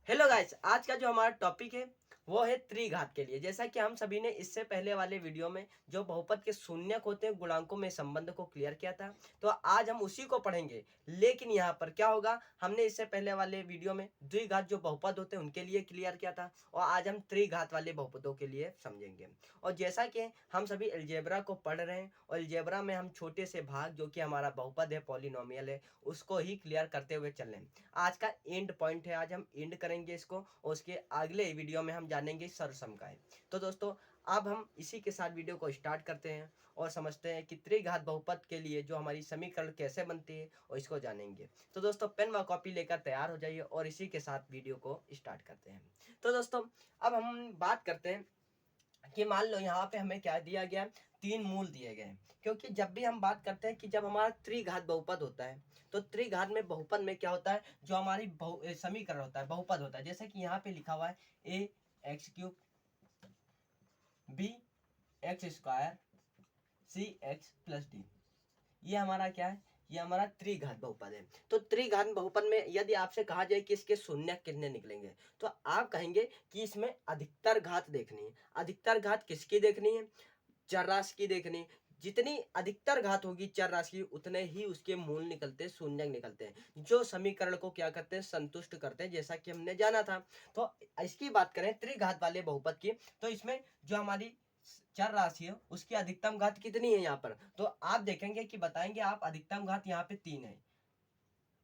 Hello guys, आज का जो हमारा टॉपिक है वो है त्रिघात के लिए। जैसा कि हम सभी ने इससे पहले वाले वीडियो में जो बहुपद के शून्यक होते हैं गुणांकों में संबंध को क्लियर किया था, तो आज हम उसी को पढ़ेंगे। लेकिन यहाँ पर क्या होगा, हमने इससे पहले वाले वीडियो में द्विघात जो बहुपद होते हैं उनके लिए क्लियर किया था, और आज हम त्रिघात वाले बहुपदों के लिए समझेंगे। और जैसा कि हम सभी अलजेब्रा को पढ़ रहे हैं और अलजेब्रा में हम छोटे से भाग जो कि हमारा बहुपद है, पॉलिनोमियल है, उसको ही क्लियर करते हुए चल रहे हैं। आज का एंड पॉइंट है, आज हम एंड करेंगे इसको और उसके अगले वीडियो में हम जानेंगे सरसमकाएं। तो दोस्तों, अब हम इसी के साथ वीडियो को स्टार्ट करते हैं और समझते हैं कि त्रिघात बहुपद के लिए जो हमारी समीकरण कैसे बनती है और इसको जानेंगे। तो दोस्तों, पेन व कॉपी लेकर तैयार हो जाइए और इसी के साथ वीडियो को स्टार्ट करते हैं। तो दोस्तों, अब हम बात करते हैं कि मान लो यहाँ पे हमें क्या दिया गया, तीन मूल दिए गए हैं। क्योंकि जब भी हम बात करते हैं कि जब हमारा त्रिघात बहुपद होता है, तो त्रिघात में बहुपद में क्या होता है, जो हमारी समीकरण होता है, बहुपद होता है। जैसे कि यहाँ पे लिखा हुआ है A x cube B x square C x plus D. ये हमारा क्या है, ये हमारा त्रिघात बहुपद है। तो त्रिघात बहुपद में यदि आपसे कहा जाए कि इसके शून्य कितने निकलेंगे, तो आप कहेंगे कि इसमें अधिकतर घात देखनी है। अधिकतर घात किसकी देखनी है? चर राशि की देखनी है। जितनी अधिकतर घात होगी चर राशि की, उतने ही उसके मूल निकलते हैं, शून्य निकलते हैं, जो समीकरण को क्या करते हैं, संतुष्ट करते हैं, जैसा कि हमने जाना था। तो इसकी बात करें त्रिघात वाले बहुपद की, तो इसमें जो हमारी चर राशि है उसकी अधिकतम घात कितनी है यहाँ पर, तो आप देखेंगे कि बताएंगे आप अधिकतम घात यहाँ पे 3 है,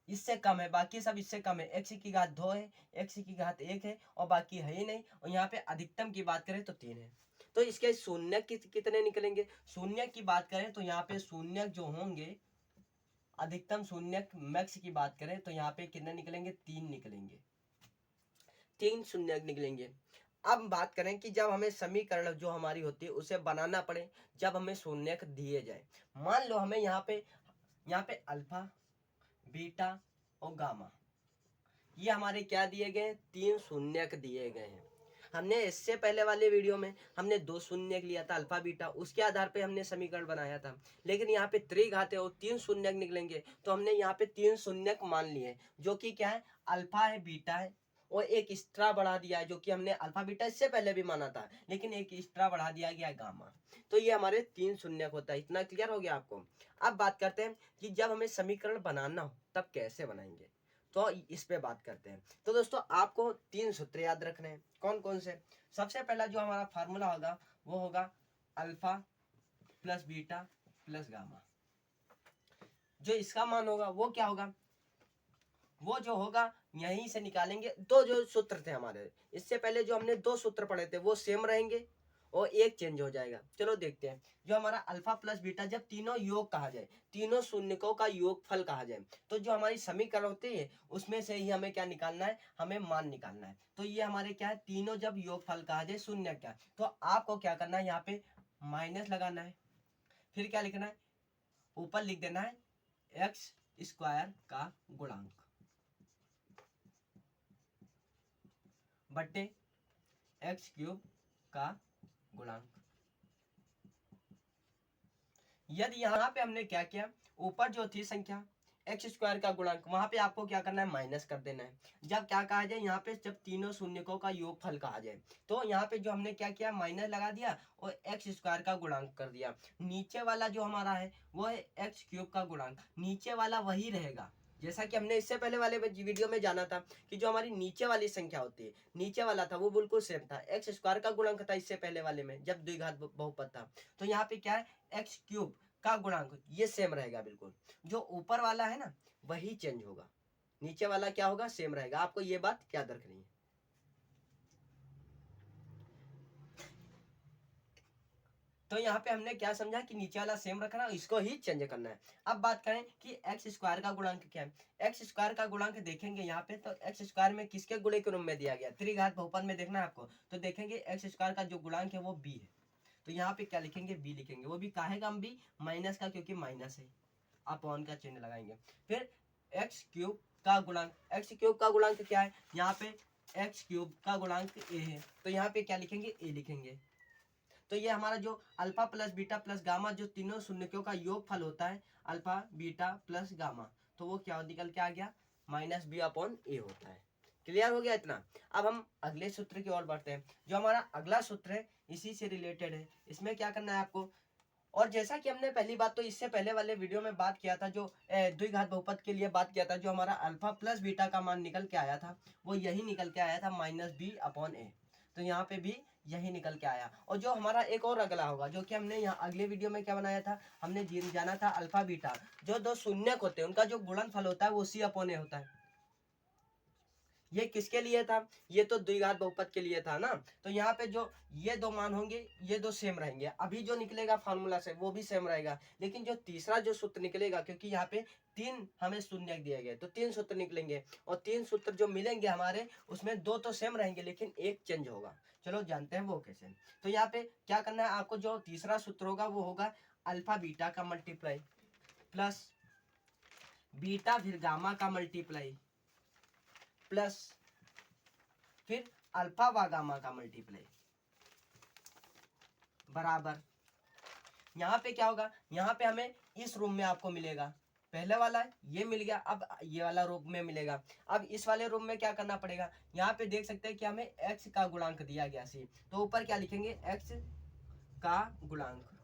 इससे कम है, बाकी सब इससे कम है। एक्स की घात 2 है, एक्स की घात 1 है और बाकी है ही नहीं। और यहाँ पे अधिकतम की बात करें तो 3 है। तो इसके शून्य कितने निकलेंगे? शून्य की बात करें तो यहाँ पे शून्य जो होंगे, अधिकतम शून्य मैक्स की बात करें तो यहाँ पे कितने निकलेंगे? 3 निकलेंगे, 3 शून्य निकलेंगे। अब बात करें कि जब हमें समीकरण जो हमारी होती है उसे बनाना पड़े, जब हमें शून्य दिए जाए, मान लो हमें यहाँ पे अल्फा, बीटा और गामा, ये हमारे क्या दिए गए? 3 शून्यक दिए गए हैं। हमने इससे पहले वाले वीडियो में हमने 2 शून्यक लिया था, अल्फा बीटा, उसके आधार पे हमने समीकरण बनाया था। लेकिन यहाँ पे त्रिघात है और 3 शून्यक निकलेंगे, तो हमने यहाँ पे 3 शून्यक मान लिए, जो कि क्या है, अल्फा है, बीटा है, और एक एक्स्ट्रा बढ़ा दिया है, जो कि हमने अल्फा बीटा इससे पहले भी माना था, लेकिन एक एक्स्ट्रा बढ़ा दिया गया है, गामा। तो ये हमारे 3 शून्यक होता है। इतना क्लियर हो गया आपको? अब बात करते हैं कि जब हमें समीकरण बनाना हो तब कैसे बनाएंगे, तो इस पे बात करते हैं। तो दोस्तों, आपको 3 सूत्र याद रखने हैं। कौन कौन से? सबसे पहला जो हमारा फार्मूला होगा वो होगा alpha plus beta plus gamma. जो इसका मान होगा वो क्या होगा, वो जो होगा यहीं से निकालेंगे। दो जो सूत्र थे हमारे, इससे पहले जो हमने 2 सूत्र पढ़े थे वो सेम रहेंगे और एक चेंज हो जाएगा। चलो देखते हैं। जो हमारा अल्फा प्लस बीटा, जब तीनों योग कहा जाए, तीनों शून्यकों का योगफल कहा जाए, तो जो हमारी समीकरण होती है उसमें से ही हमें क्या निकालना है, हमें मान निकालना है। तो ये हमारे क्या है, तीनों जब योगफल कहा जाए शून्य क्या, तो आपको क्या करना है, यहाँ पे माइनस लगाना है। फिर क्या लिखना है, ऊपर लिख देना है एक्स स्क्वायर का गुणांक बट्टे एक्स क्यूब का गुणांक। यदि यहाँ पे हमने क्या किया, ऊपर जो थी संख्या एक्स स्क्वायर का गुणांक, वहां पे आपको क्या करना है, माइनस कर देना है। जब क्या कहा जाए, यहाँ पे जब तीनों शून्यकों का योगफल कहा जाए, तो यहाँ पे जो हमने क्या किया, माइनस लगा दिया और एक्स स्क्वायर का गुणांक कर दिया। नीचे वाला जो हमारा है वो है एक्स क्यूब का गुणांक, नीचे वाला वही रहेगा जैसा कि हमने इससे पहले वाले वीडियो में जाना था कि जो हमारी नीचे वाली संख्या होती है, नीचे वाला था वो बिल्कुल सेम था, एक्स स्क्वायर का गुणांक था इससे पहले वाले में जब द्विघात बहुपद था। तो यहाँ पे क्या है, एक्स क्यूब का गुणांक ये सेम रहेगा बिल्कुल। जो ऊपर वाला है ना वही चेंज होगा, नीचे वाला क्या होगा, सेम रहेगा। आपको ये बात याद रखनी है। तो यहाँ पे हमने क्या समझा कि नीचे वाला सेम रखना, इसको ही चेंज करना है। अब बात करें कि एक्स स्क्वायर का गुणांक क्या है। एक्स स्क्वायर का गुणांक देखेंगे यहाँ पे, तो एक्स स्क्वायर में किसके गुणे के रूप में दिया गया, त्रिघात बहुपद में देखना है आपको। तो देखेंगे एक्स स्क्वायर का जो गुणांक है वो बी है, तो यहाँ पे क्या लिखेंगे, बी लिखेंगे। वो भी काहेगा हम बी, माइनस का, क्योंकि माइनस है, अपॉन का चिन्ह लगाएंगे। फिर एक्स क्यूब का गुणांक, एक्स क्यूब का गुणांक क्या है, यहाँ पे एक्स क्यूब का गुणांक ए है, तो यहाँ पे क्या लिखेंगे, ए लिखेंगे। तो ये हमारा जो alpha plus beta plus gamma, जो तीनों शून्यकों का योगफल होता है, अल्फा बीटा प्लस गामा, तो वो क्या निकल के आ गया, माइनस बी अपॉन ए होता है। क्लियर हो गया इतना। अब हम अगले सूत्र की ओर बढ़ते हैं। जो हमारा अगला सूत्र है इसी से रिलेटेड है। इसमें क्या करना है आपको, और जैसा कि हमने पहली बात तो इससे पहले वाले वीडियो में बात किया था, जो द्विघात बहुपद के लिए बात किया था, जो हमारा अल्फा प्लस बीटा का मान निकल के आया था वो यही निकल के आया था -b/a। तो यहाँ पे भी यही निकल के आया। और जो हमारा एक और अगला होगा, जो कि हमने यहाँ अगले वीडियो में क्या बनाया था, हमने जाना था अल्फा बीटा, जो दो शून्यक होते हैं उनका जो गुणनफल होता है वो c/a होता है। ये किसके लिए था, ये तो द्विघात बहुपद के लिए था ना। तो यहाँ पे जो ये दो मान होंगे ये दो सेम रहेंगे। अभी जो निकलेगा फार्मूला से वो भी सेम रहेगा, लेकिन जो तीसरा जो सूत्र निकलेगा, क्योंकि यहाँ पे 3 हमें शून्य दिए गए तो 3 सूत्र निकलेंगे, और 3 सूत्र जो मिलेंगे हमारे उसमें 2 तो सेम रहेंगे लेकिन एक चेंज होगा। चलो जानते हैं वो कैसे। तो यहाँ पे क्या करना है आपको, जो तीसरा सूत्र होगा वो होगा अल्फा बीटा का मल्टीप्लाई प्लस बीटा फिर गामा का मल्टीप्लाई प्लस फिर अल्फा व गामा का मल्टीप्लाई बराबर। यहाँ पे क्या होगा, यहाँ पे हमें इस रूप में आपको मिलेगा, पहले वाला ये मिल गया, अब ये वाला रूप में मिलेगा। अब इस वाले रूप में क्या करना पड़ेगा, यहाँ पे देख सकते हैं कि हमें x का गुणांक दिया गया सी, तो ऊपर क्या लिखेंगे, x का गुणांक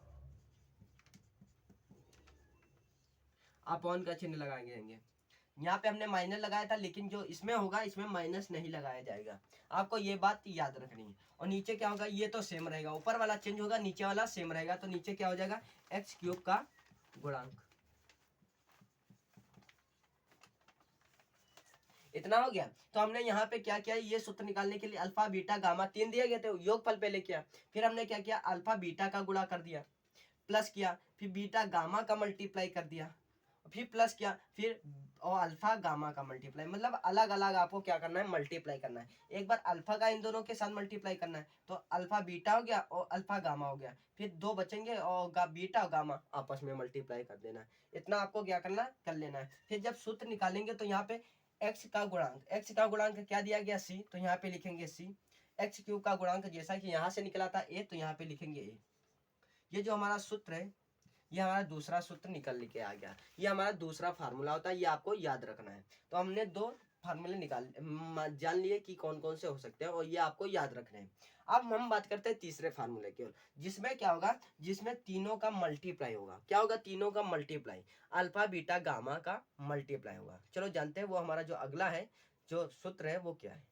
अपॉन का चिन्ह लगाएंगे। यहाँ पे हमने माइनस लगाया था, लेकिन जो इसमें होगा इसमें माइनस नहीं लगाया जाएगा, आपको ये बात याद रखनी है। और नीचे क्या होगा, ये तो सेम रहेगा, ऊपर वाला चेंज होगा नीचे वाला सेम रहेगा, तो नीचे क्या हो जाएगा, x³ का गुणांक। इतना हो गया। तो हमने यहाँ पे क्या किया, ये सूत्र निकालने के लिए अल्फा बीटा गामा 3 दिए गए थे, योगफल पहले किया, फिर हमने क्या किया, अल्फा बीटा का गुणा कर दिया, प्लस किया, फिर बीटा गामा का मल्टीप्लाई कर दिया, फिर प्लस किया, फिर और अल्फा गामा का मल्टीप्लाई, मतलब अलग अलग आपको क्या करना है, मल्टीप्लाई करना है। एक बार अल्फा का इन दोनों के साथ मल्टीप्लाई करना है, तो अल्फा बीटा हो गया और अल्फा गामा हो गया, फिर 2 बचेंगे और बीटा और गामा आपस में मल्टीप्लाई कर देना है। इतना आपको क्या करना है, कर लेना है। फिर जब सूत्र निकालेंगे तो यहाँ पे x का गुणांक क्या दिया गया c, तो यहाँ पे लिखेंगे c। x³ का गुणांक जैसा कि यहाँ से निकला था a, तो यहाँ पे लिखेंगे a। ये जो हमारा सूत्र है ये हमारा दूसरा सूत्र निकल के आ गया, ये हमारा दूसरा फार्मूला होता है, ये आपको याद रखना है। तो हमने 2 फार्मूले जान लिए कि कौन कौन से हो सकते हैं, और ये आपको याद रखने हैं। अब हम बात करते हैं तीसरे फार्मूले की ओर, जिसमें क्या होगा, जिसमें तीनों का मल्टीप्लाई होगा। क्या होगा, तीनों का मल्टीप्लाई, अल्फा बीटा गामा का मल्टीप्लाई होगा। चलो जानते हैं वो हमारा जो अगला है जो सूत्र है वो क्या है।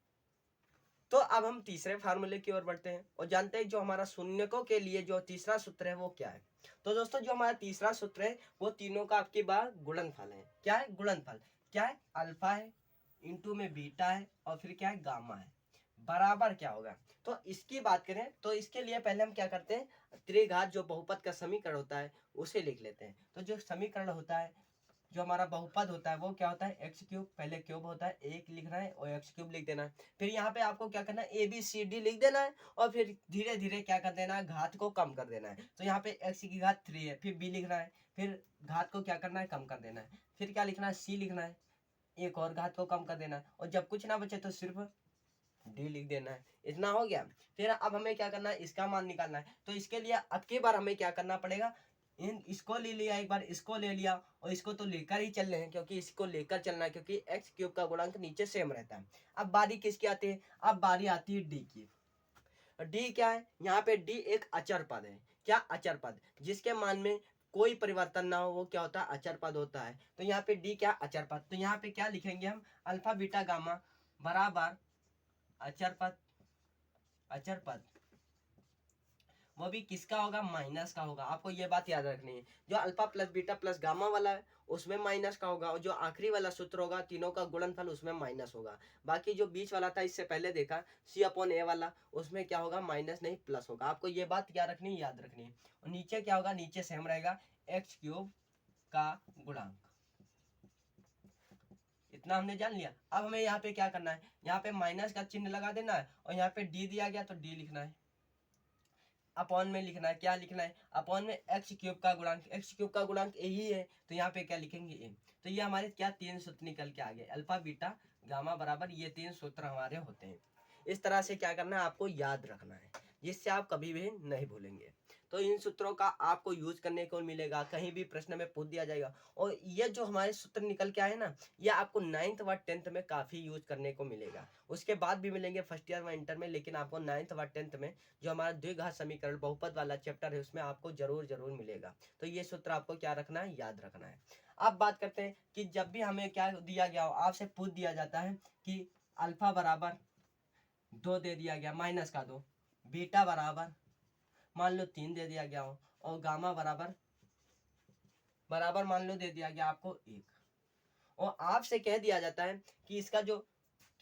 तो अब हम तीसरे फार्मूले की ओर बढ़ते हैं और जानते हैं जो हमारा शून्यकों के लिए जो तीसरा सूत्र है वो क्या है। तो दोस्तों जो हमारा तीसरा सूत्र है वो तीनों का आपकी बार गुणनफल है। क्या है, गुणनफल क्या है, अल्फा है, इंटू में बीटा है, और फिर क्या है, गामा है, बराबर क्या होगा। तो इसकी बात करें तो इसके लिए पहले हम क्या करते हैं, त्रिघात जो बहुपद का समीकरण होता है उसे लिख लेते हैं। तो जो समीकरण होता है, जो हमारा बहुपद होता है वो क्या होता है, x³, पहले क्यूब होता है, एक लिखना है और x³ लिख देना है। फिर यहाँ पे आपको क्या करना है, ABCD लिख देना है, और फिर धीरे धीरे क्या कर देना है, घात को कम कर देना है। तो यहाँ पे x की घात 3 है, फिर b लिखना है, फिर घात को क्या करना है, कम कर देना है, फिर क्या लिखना है, c लिखना है, एक और घात को कम कर देना है, और जब कुछ ना बचे तो सिर्फ d लिख देना है। इतना हो गया। फिर अब हमें क्या करना है, इसका मान निकालना है। तो इसके लिए अब की बार हमें क्या करना पड़ेगा, इसको ले लिया, एक बार इसको ले लिया, और इसको तो लेकर ही चल रहे हैं क्योंकि इसको लेकर चलना है, क्योंकि x³ का गुणांक नीचे सेम रहता है। अब बारी किसकी आती है, अब बारी आती है d की। d क्या है, यहाँ पे d एक अचर पद है। क्या, अचर पद, जिसके मान में कोई परिवर्तन ना हो वो क्या होता है, अचर पद होता है। तो यहाँ पे d क्या, अचर पद। तो यहाँ पे क्या लिखेंगे हम, अल्फा बीटा गामा बराबर अचर पद, अचर पद वो भी किसका होगा, माइनस का होगा। आपको ये बात याद रखनी है, जो alpha plus beta plus gamma वाला है उसमें माइनस का होगा, और जो आखिरी वाला सूत्र होगा तीनों का गुणनफल उसमें माइनस होगा। बाकी जो बीच वाला था इससे पहले देखा c/a वाला, उसमें क्या होगा, माइनस नहीं प्लस होगा। आपको ये बात क्या रखनी है, याद रखनी है। और नीचे क्या होगा, नीचे सेम रहेगा, x³ का गुणांक। इतना हमने जान लिया। अब हमें यहाँ पे क्या करना है, यहाँ पे माइनस का चिन्ह लगा देना है, और यहाँ पे d दिया गया तो d लिखना है, अपॉन में लिखना है, क्या लिखना है, अपॉन में x³ का गुणांक, x³ का गुणांक यही है, तो यहाँ पे क्या लिखेंगे, a। तो ये हमारे क्या 3 सूत्र निकल के आ गए, अल्फा बीटा गामा बराबर ये 3 सूत्र हमारे होते हैं। इस तरह से क्या करना है, आपको याद रखना है, जिससे आप कभी भी नहीं भूलेंगे। तो इन सूत्रों का आपको यूज करने को मिलेगा, कहीं भी प्रश्न में पूछ दिया जाएगा। और ये जो हमारे सूत्र निकल के आए ना, ये आपको 9th व 10th में काफी यूज करने को मिलेगा। उसके बाद भी मिलेंगे फर्स्ट ईयर व इंटर में, लेकिन आपको 9th व 10th में जो हमारा द्विघात समीकरण बहुपद वाला चैप्टर है उसमें आपको जरूर मिलेगा। तो ये सूत्र आपको क्या रखना है, याद रखना है। अब बात करते हैं कि जब भी हमें क्या दिया गया हो, आपसे पूछ दिया जाता है कि अल्फा बराबर 2 दे दिया गया माइनस का 2, बीटा बराबर मान लो 3 दे दिया गया हो, और गामा बराबर मान लो दे दिया गया आपको 1, और आपसे कह दिया जाता है कि इसका जो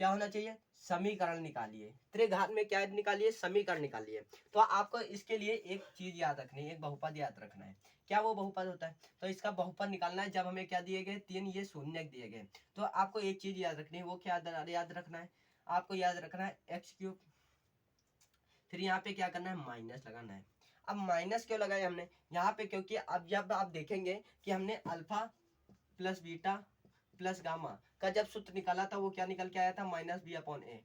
क्या होना चाहिए, समीकरण निकालिए। त्रिघात में क्या निकालिए, समीकरण निकालिए। तो आपको इसके लिए एक चीज याद रखनी है, एक बहुपद याद रखना है। क्या वो बहुपद होता है, तो इसका बहुपद निकालना है जब हमें क्या दिए गए, 3 ये शून्य दिए गए। तो आपको एक चीज याद रखनी है, वो क्या याद रखना है, आपको याद रखना है x3। फिर यहाँ पे क्या करना है, माइनस लगाना है। अब माइनस क्यों लगाया हमने यहाँ पे, क्योंकि अब जब आप देखेंगे कि हमने alpha plus beta plus gamma का जब सूत्र निकाला था, वो क्या निकल के आया था, -b/a।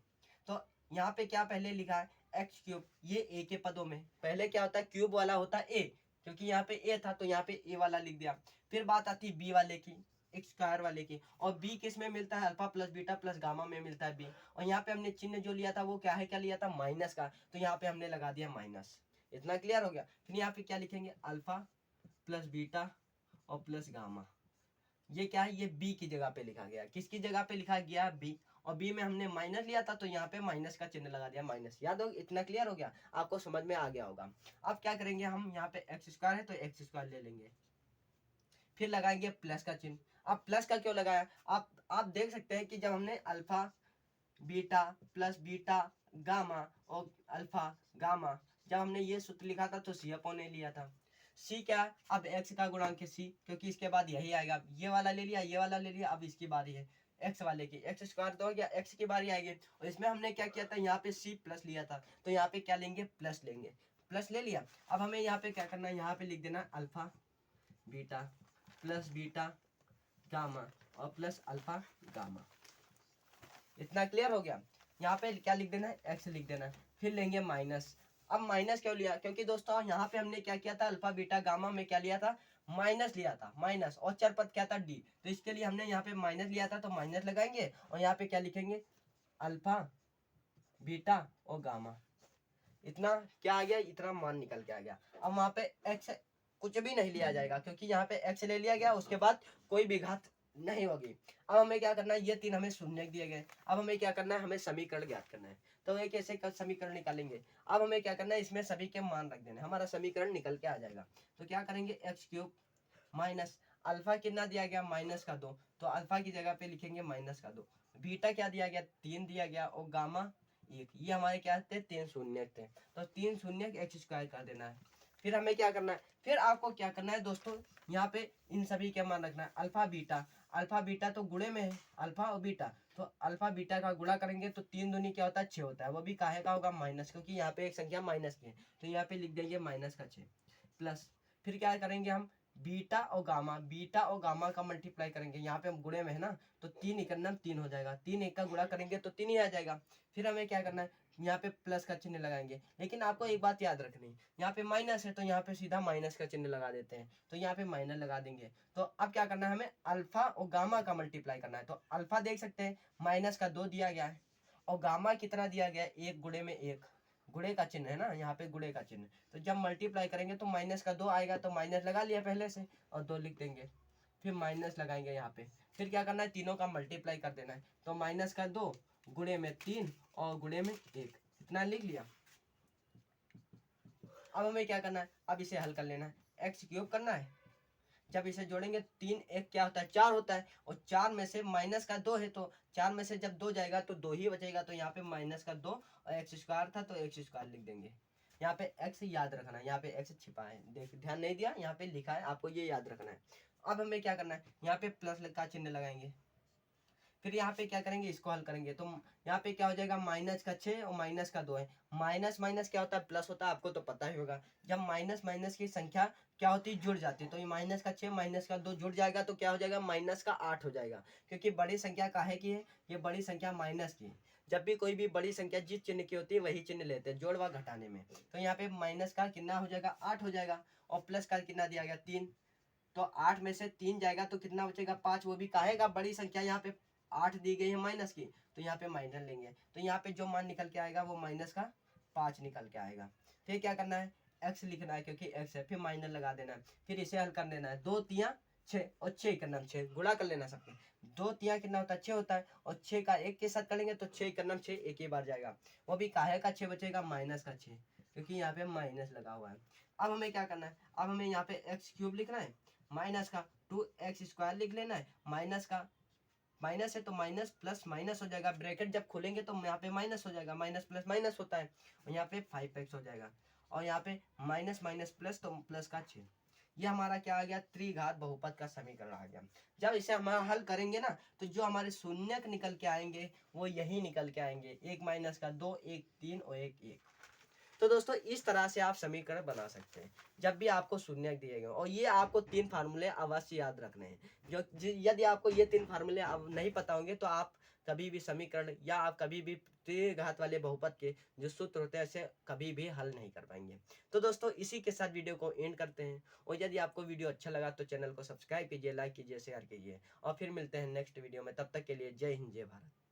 तो यहाँ पे क्या पहले लिखा है, x3, ये a के पदों में पहले क्या होता है, क्यूब वाला होता है a, क्योंकि यहाँ पे a था तो यहाँ पे a वाला लिख दिया। फिर बात आती है b वाले की, x स्क्वायर वाले की, और b किस में मिलता है, alpha plus beta plus gamma में मिलता है b। और यहाँ पे हमने चिन्ह जो लिया था वो क्या है, क्या लिया था, माइनस का, तो यहाँ पे हमने लगा दिया माइनस। इतना क्लियर हो गया। फिर यहाँ पे क्या लिखेंगे, अल्फा प्लस बीटा और प्लस गामा, ये क्या है, ये b की जगह पे लिखा गया। किसकी जगह पे लिखा गया, b, और b में हमने माइनस लिया था तो यहाँ पे माइनस का चिन्ह लगा दिया, माइनस। याद हो, इतना क्लियर हो गया, आपको समझ में आ गया होगा। अब क्या करेंगे हम, यहाँ पे एक्स स्क्वायर है तो एक्स स्क्वायर ले लेंगे, फिर लगाएंगे प्लस का चिन्ह। अब प्लस का क्यों लगाया, आप देख सकते हैं कि जब हमने alpha beta plus beta gamma और अल्फा गामा, जब हमने ये सूत्र लिखा था तो c/a लिया था। c क्या, अब x का गुणांक है c, क्योंकि इसके बाद यही आएगा। ये वाला ले लिया, ये वाला ले लिया, अब इसकी बारी है x वाले की, एक्स स्क्वायर तो हो गया, x की बारी आएगी। और इसमें हमने क्या किया था, यहाँ पे c प्लस लिया था, तो यहाँ पे क्या लेंगे, प्लस लेंगे। प्लस ले लिया। अब हमें यहाँ पे क्या करना है, यहाँ पे लिख देना alpha beta plus beta gamma और प्लस अल्फा गामा। इतना क्लियर हो गया। यहाँ पे क्या लिख देना है, x लिख देना है, फिर लेंगे माइनस। अब माइनस क्यों लिया, क्योंकि दोस्तों यहाँ पे हमने क्या किया था, अल्फा बीटा गामा में क्या लिया था, माइनस लिया था, माइनस, और चर पद क्या था, d, तो इसके लिए हमने यहाँ पे माइनस लिया था तो माइनस लगाएंगे, और यहाँ पे क्या लिखेंगे, अल्फा बीटा और गामा। इतना क्या आ गया, इतना मान निकल के आ गया। अब वहां पे x कुछ भी नहीं लिया जाएगा, क्योंकि यहाँ पे x ले लिया गया, उसके बाद कोई भी घात नहीं होगी। अब हमें क्या करना है, ये 3 हमें शून्य दिए गए। अब हमें क्या करना है, हमें समीकरण ज्ञात करना है। तो एक ऐसे समीकरण निकालेंगे। अब हमें क्या करना है, इसमें सभी के मान रख देना, हमारा समीकरण निकल के आ जाएगा। तो क्या करेंगे, x³ माइनस अल्फा कितना दिया गया, -2, तो अल्फा की जगह पे लिखेंगे -2। बीटा क्या दिया गया, 3 दिया गया, और गामा 1। ये हमारे क्या थे, 3 शून्य थे, तो 3 शून्य एक्स स्क्वायर कर देना है। फिर हमें क्या करना है, फिर आपको क्या करना है दोस्तों, यहाँ पे इन सभी के मान रखना है। अल्फा बीटा तो गुणे में है, अल्फा और बीटा, तो अल्फा बीटा का गुणा करेंगे तो 3 दूनी क्या होता है, 6 होता है। वो भी काहे का होगा, माइनस, क्योंकि यहाँ पे एक संख्या माइनस की है, तो यहाँ पे लिख देंगे -6 प्लस। फिर क्या करेंगे हम, बीटा और गामा का मल्टीप्लाई करेंगे। यहाँ पे हम गुणे में है ना, तो 3 इकन्नम 3 हो जाएगा, 3 एक का गुणा करेंगे तो 3 ही आ जाएगा। फिर हमें क्या करना है, यहाँ पे प्लस का चिन्ह लगाएंगे। लेकिन आपको एक बात याद रखनी, यहाँ पे माइनस है तो यहाँ पे सीधा माइनस का चिन्ह लगा देते हैं, तो यहाँ पे माइनस लगा देंगे। तो अब क्या करना है, हमें अल्फा और गामा का मल्टीप्लाई करना है। तो अल्फा देख सकते हैं -2 दिया गया है, और गामा कितना दिया गया है, 1 गुणे में 1, गुणे का चिन्ह है ना, यहाँ पे गुणे का चिन्ह। तो जब मल्टीप्लाई करेंगे तो -2 आएगा, तो माइनस लगा लिया पहले से, और 2 लिख देंगे, फिर माइनस लगाएंगे यहाँ पे। फिर क्या करना है, तीनों का मल्टीप्लाई कर देना है, तो -2 गुणे में 3 और गुणे में 1, इतना लिख लिया। अब हमें क्या करना है, अब इसे हल कर लेना है, x³ करना है। जब इसे जोड़ेंगे 3 1 क्या होता है, 4 होता है, और 4 में से -2 है, तो 4 में से जब 2 जाएगा तो 2 ही बचेगा, तो यहाँ पे -2 और एक्स स्क्वायर था तो एक्स स्क्वायर लिख देंगे। यहाँ पे x याद रखना है, यहाँ पे x छिपा है, देख ध्यान नहीं दिया, यहाँ पे लिखा है, आपको ये याद रखना है। अब हमें क्या करना है, यहाँ पे प्लस का चिन्ह लगाएंगे। फिर यहाँ पे क्या करेंगे, इसको हल करेंगे, तो यहाँ पे क्या हो जाएगा, -6 और -2 है। माइनस माइनस क्या होता है, प्लस होता है, आपको तो पता ही होगा। जब माइनस माइनस की संख्या क्या होती है, जुड़ जाती है, तो ये -6 -2 जुड़ जाएगा तो क्या हो जाएगा, -8 हो जाएगा, क्योंकि बड़ी संख्या काहे की है, ये बड़ी संख्या माइनस की है। जब भी कोई भी बड़ी संख्या जिस चिन्ह की होती है वही चिन्ह लेते हैं जोड़ व घटाने में। तो यहाँ पे माइनस का कितना हो जाएगा 8 हो जाएगा, और प्लस का कितना दिया गया 3। तो 8 में से 3 जाएगा तो कितना बचेगा 5, वो भी काहेगा बड़ी संख्या, यहाँ पे 8 दी गई है माइनस की, तो यहाँ पे माइनस लेंगे, तो यहाँ पे जो मान निकल के आएगा वो माइनस का 5 निकल के आएगा। फिर क्या करना है, x लिखना है क्योंकि x है, फिर माइनस लगा देना है, फिर इसे हल कर देना है। 2 तिया 6 और 6 करना 6 गुणा कर लेना सबके, 2 तिया कितना होता है 6 होता है, और 6 का 1 के साथ करेंगे तो 6 करना 6 एक ही बार जाएगा, वो भी काहे का 6 बचेगा माइनस का 6, क्योंकि यहाँ पे माइनस लगा हुआ है। अब हमें क्या करना है, अब हमें यहाँ पे एक्स क्यूब लिखना है, माइनस का 2x² लिख लेना है, माइनस का माइनस है तो माइनस प्लस माइनस हो जाएगा, ब्रैकेट जब खोलेंगे तो यहाँ पे माइनस हो जाएगा, माइनस प्लस माइनस होता है, और यहाँ पे 5x हो जाएगा, और यहाँ पे माइनस माइनस प्लस तो प्लस का 6। ये हमारा क्या आ गया, त्रिघात बहुपद का समीकरण आ गया। जब इसे हम हल करेंगे ना तो जो हमारे शून्यक निकल के आएंगे वो यही निकल के आएंगे, 1 माइनस का 2, 1 3 और 1 1। तो दोस्तों इस तरह से आप समीकरण बना सकते हैं जब भी आपको शून्य दिए गए, और ये आपको 3 फार्मूले अवश्य याद रखने हैं। यदि आपको ये 3 फार्मूले अब नहीं पता होंगे तो आप कभी भी समीकरण या आप कभी भी त्रिघात वाले बहुपद के जो सूत्र होते हैं ऐसे कभी भी हल नहीं कर पाएंगे। तो दोस्तों इसी के साथ वीडियो को एंड करते हैं, और यदि आपको वीडियो अच्छा लगा तो चैनल को सब्सक्राइब कीजिए, लाइक कीजिए, शेयर कीजिए, और फिर मिलते हैं नेक्स्ट वीडियो में। तब तक के लिए जय हिंद जय भारत।